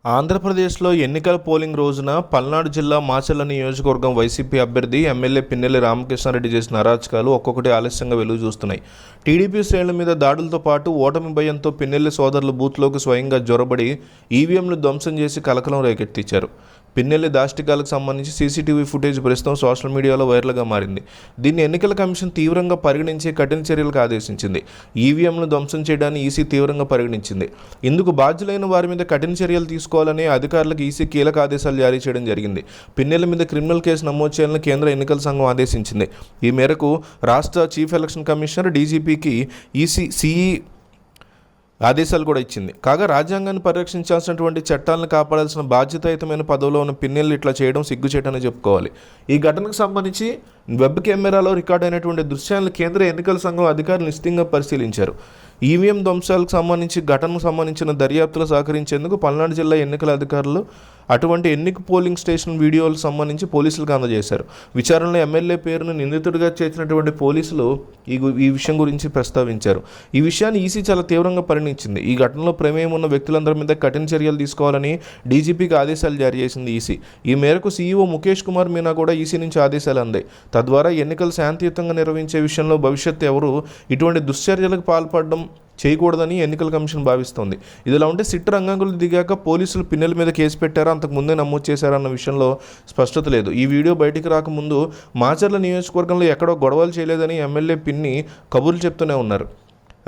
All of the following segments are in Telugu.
ఆంధ్రప్రదేశ్లో ఎన్నికల పోలింగ్ రోజున పల్నాడు జిల్లా మాచర్ల నియోజకవర్గం వైసీపీ అభ్యర్థి ఎమ్మెల్యే పిన్నెల్లి రామకృష్ణారెడ్డి చేసిన అరాచకాలు ఒక్కొక్కటి ఆలస్యంగా వెలుగు చూస్తున్నాయి. టీడీపీ శ్రేణుల మీద దాడులతో పాటు ఓటమి భయంతో పిన్నెల్లి సోదరులు బూత్లోకి స్వయంగా జొరబడి ఈవీఎంలు ధ్వంసం చేసి కలకలం రేకెత్తించారు. పిన్నెల్లి దాష్టికాలకు సంబంధించి సీసీటీవీ ఫుటేజ్ ప్రస్తుతం సోషల్ మీడియాలో వైరల్గా మారింది. దీన్ని ఎన్నికల కమిషన్ తీవ్రంగా పరిగణించి కఠిన చర్యలకు ఆదేశించింది. ఈవీఎంను ధ్వంసం చేయడాన్ని ఈసీ తీవ్రంగా పరిగణించింది. ఇందుకు బాధ్యులైన వారి మీద కఠిన చర్యలు తీసుకోవాలని అధికారులకు ఈసీ కీలక ఆదేశాలు జారీ చేయడం జరిగింది. పిన్నెల్లి మీద క్రిమినల్ కేసు నమోదు చేయాలని కేంద్ర ఎన్నికల సంఘం ఆదేశించింది. ఈ మేరకు రాష్ట్ర చీఫ్ ఎలక్షన్ కమిషనర్ డీజీపీకి ఈసీ సిఈ ఆదేశాలు కూడా ఇచ్చింది. కాగా రాజ్యాంగాన్ని పరిరక్షించాల్సినటువంటి చట్టాలను కాపాడాల్సిన బాధ్యతాయుతమైన పదవిలో ఉన్న పిన్నెల్లి ఇట్లా చేయడం సిగ్గుచేటని చెప్పుకోవాలి. ఈ ఘటనకు సంబంధించి వెబ్ కెమెరాలో రికార్డ్ అయినటువంటి దృశ్యాలను కేంద్ర ఎన్నికల సంఘం అధికారులు నిశ్చితంగా పరిశీలించారు. ఈవీఎం ధ్వంసాలకు సంబంధించి ఘటనకు సంబంధించిన దర్యాప్తులు సహకరించేందుకు పల్నాడు జిల్లా ఎన్నికల అధికారులు అటువంటి ఎన్నిక పోలింగ్ స్టేషన్ వీడియోలకు సంబంధించి పోలీసులకు అందజేశారు. విచారణలో ఎమ్మెల్యే పేరును నిందితుడిగా చేర్చినటువంటి పోలీసులు ఈ విషయం గురించి ప్రస్తావించారు. ఈ విషయాన్ని ఈసీ చాలా తీవ్రంగా పరిగణించింది. ఈ ఘటనలో ప్రమేయం ఉన్న వ్యక్తులందరి మీద కఠిన చర్యలు తీసుకోవాలని డీజీపీకి ఆదేశాలు జారీ చేసింది ఈసీ. ఈ మేరకు సీఈఓ ముఖేష్ కుమార్ మీనా కూడా ఈసీ నుంచి ఆదేశాలు అందాయి. తద్వారా ఎన్నికలు శాంతియుతంగా నిర్వహించే విషయంలో భవిష్యత్తు ఎవరు ఇటువంటి దుశ్చర్యలకు పాల్పడడం చేయకూడదని ఎన్నికల కమిషన్ భావిస్తోంది. ఇదిలా ఉంటే సిట్ రంగంలో దిగాక పోలీసులు పిన్నెల మీద కేసు పెట్టారా, అంతకు ముందే నమోదు చేశారన్న విషయంలో స్పష్టత లేదు. ఈ వీడియో బయటికి రాకముందు మాచర్ల నియోజకవర్గంలో ఎక్కడో గొడవలు చేయలేదని ఎమ్మెల్యే పిన్ని కబుర్లు చెప్తూనే ఉన్నారు.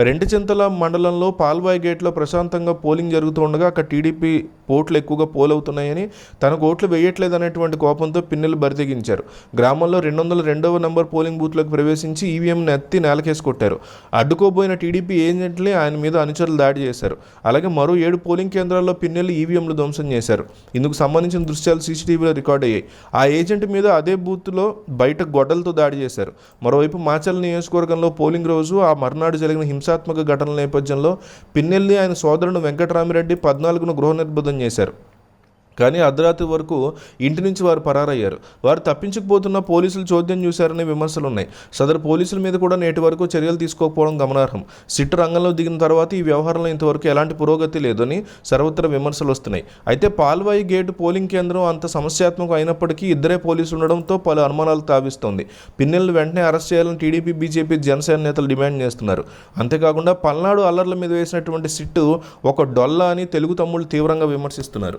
రెంటిచింతల మండలంలో పాల్వాయి గేట్లో ప్రశాంతంగా పోలింగ్ జరుగుతూ ఉండగా అక్కడ టీడీపీ ఓట్లు ఎక్కువగా పోలవుతున్నాయని, తనకు ఓట్లు వేయట్లేదనేటువంటి కోపంతో పిన్నెలు బరితెగించారు. గ్రామంలో 202వ నంబర్ పోలింగ్ బూత్లోకి ప్రవేశించి ఈవీఎంను ఎత్తి నేలకేసి కొట్టారు. అడ్డుకోబోయిన టీడీపీ ఏజెంట్లే ఆయన మీద అనుచరులు దాడి చేశారు. అలాగే మరో 7 పోలింగ్ కేంద్రాల్లో పిన్నెలు ఈవీఎంలు ధ్వంసం చేశారు. ఇందుకు సంబంధించిన దృశ్యాలు సీసీటీవీలో రికార్డ్ అయ్యాయి. ఆ ఏజెంట్ మీద అదే బూత్లో బయట గొడ్డలతో దాడి చేశారు. మరోవైపు మాచర్ల నియోజకవర్గంలో పోలింగ్ రోజు ఆ మర్నాడు జరిగిన హింసాత్మక ఘటనల నేపథ్యంలో పిన్నెల్లి ఆయన సోదరుడు వెంకటరామిరెడ్డి 14ను గృహ నిర్బంధం చేశారు. కానీ అర్ధరాత్రి వరకు ఇంటి నుంచి వారు పరారయ్యారు. వారు తప్పించకపోతున్న పోలీసులు చోద్యం చూశారనే విమర్శలు ఉన్నాయి. సదరు పోలీసుల మీద కూడా నేటి వరకు చర్యలు తీసుకోకపోవడం గమనార్హం. సిట్ రంగంలో దిగిన తర్వాత ఈ వ్యవహారంలో ఇంతవరకు ఎలాంటి పురోగతి లేదని సర్వత్రా విమర్శలు వస్తున్నాయి. అయితే పాల్వాయి గేటు పోలింగ్ కేంద్రం అంత సమస్యాత్మకం అయినప్పటికీ ఇద్దరే పోలీసులు ఉండడంతో పలు అనుమానాలు తావిస్తోంది. పిన్నెల్ని వెంటనే అరెస్ట్ చేయాలని టీడీపీ, బీజేపీ, జనసేన నేతలు డిమాండ్ చేస్తున్నారు. అంతేకాకుండా పల్నాడు అల్లర్ల మీద వేసినటువంటి సిట్టు ఒక డొల్ల అని తెలుగు తమ్ముళ్ళు తీవ్రంగా విమర్శిస్తున్నారు.